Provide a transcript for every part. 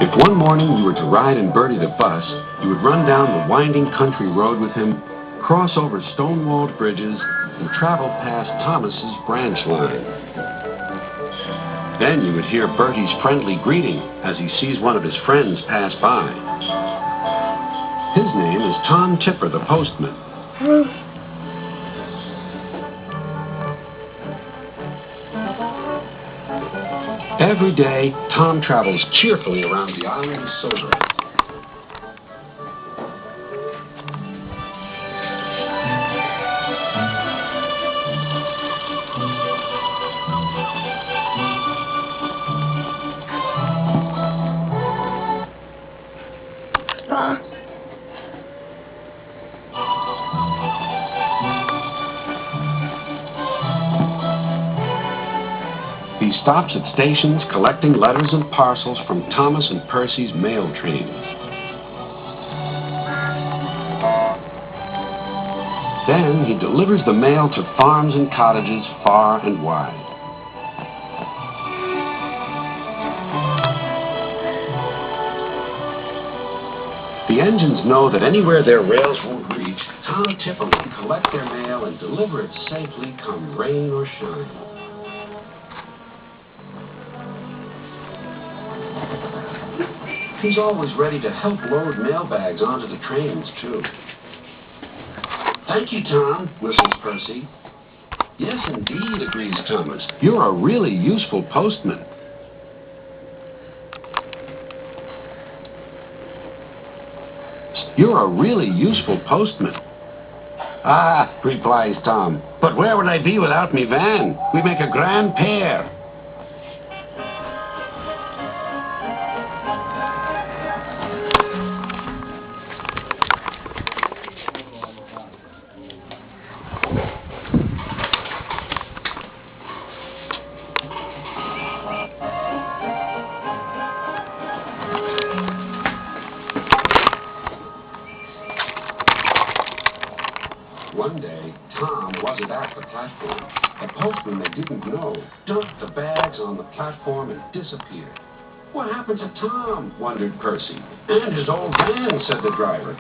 If one morning you were to ride in Bertie the bus, you would run down the winding country road with him, cross over stone-walled bridges, and travel past Thomas's branch line. Then you would hear Bertie's friendly greeting as he sees one of his friends pass by. His name is Tom Tipper, the postman. Every day, Tom travels cheerfully around the island of Silver. He stops at stations collecting letters and parcels from Thomas and Percy's mail train. Then he delivers the mail to farms and cottages far and wide. The engines know that anywhere their rails won't reach, Tom Tipper will collect their mail and deliver it safely come rain or shine. He's always ready to help load mailbags onto the trains, too. Thank you, Tom, whistles Percy. Yes, indeed, agrees Thomas. You're a really useful postman. You're a really useful postman. Ah, replies Tom, but where would I be without me van? We make a grand pair. One day, Tom wasn't at the platform. A postman they didn't know dumped the bags on the platform and disappeared. What happened to Tom? Wondered Percy. And his old van, said the driver.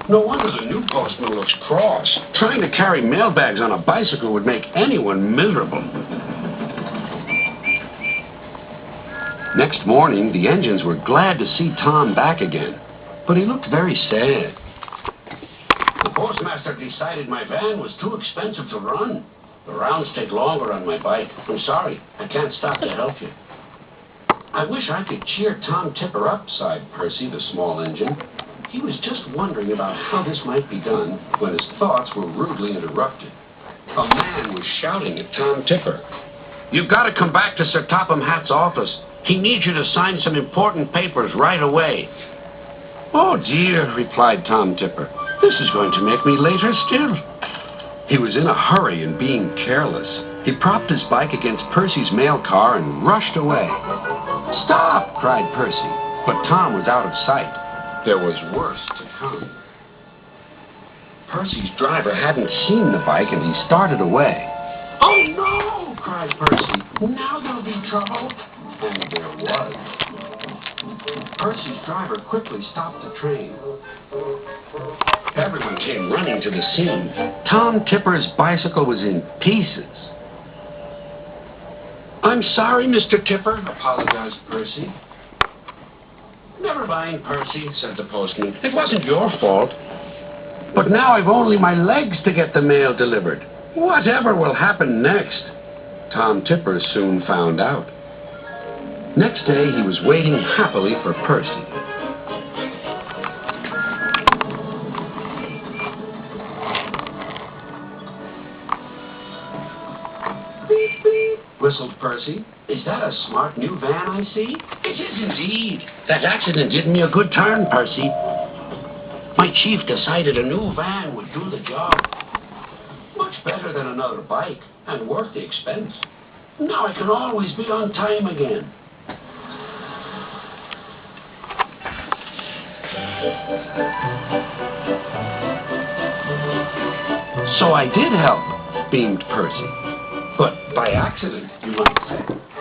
No wonder the new postman looks cross. Trying to carry mailbags on a bicycle would make anyone miserable. Next morning, the engines were glad to see Tom back again, but he looked very sad. The postmaster decided my van was too expensive to run. The rounds take longer on my bike. I'm sorry, I can't stop to help you. I wish I could cheer Tom Tipper up, sighed Percy, the small engine. He was just wondering about how this might be done when his thoughts were rudely interrupted. A man was shouting at Tom Tipper. You've got to come back to Sir Topham Hatt's office. He needs you to sign some important papers right away. Oh, dear, replied Tom Tipper. This is going to make me later still. He was in a hurry and being careless. He propped his bike against Percy's mail car and rushed away. Stop, cried Percy, but Tom was out of sight. There was worse to come. Percy's driver hadn't seen the bike and he started away. Oh, no, cried Percy. Now there'll be trouble. And there was. Percy's driver quickly stopped the train. Everyone came running to the scene. Tom Tipper's bicycle was in pieces. I'm sorry, Mr. Tipper, apologized Percy. Never mind, Percy, said the postman. It wasn't your fault. But now I've only my legs to get the mail delivered. Whatever will happen next? Tom Tipper soon found out. Next day, he was waiting happily for Percy. Beep, beep, whistled Percy. Is that a smart new van I see? It is indeed. That accident did me a good turn, Percy. My chief decided a new van would do the job. Much better than another bike, and worth the expense. Now I can always be on time again. So I did help, beamed Percy. But by accident, you might say.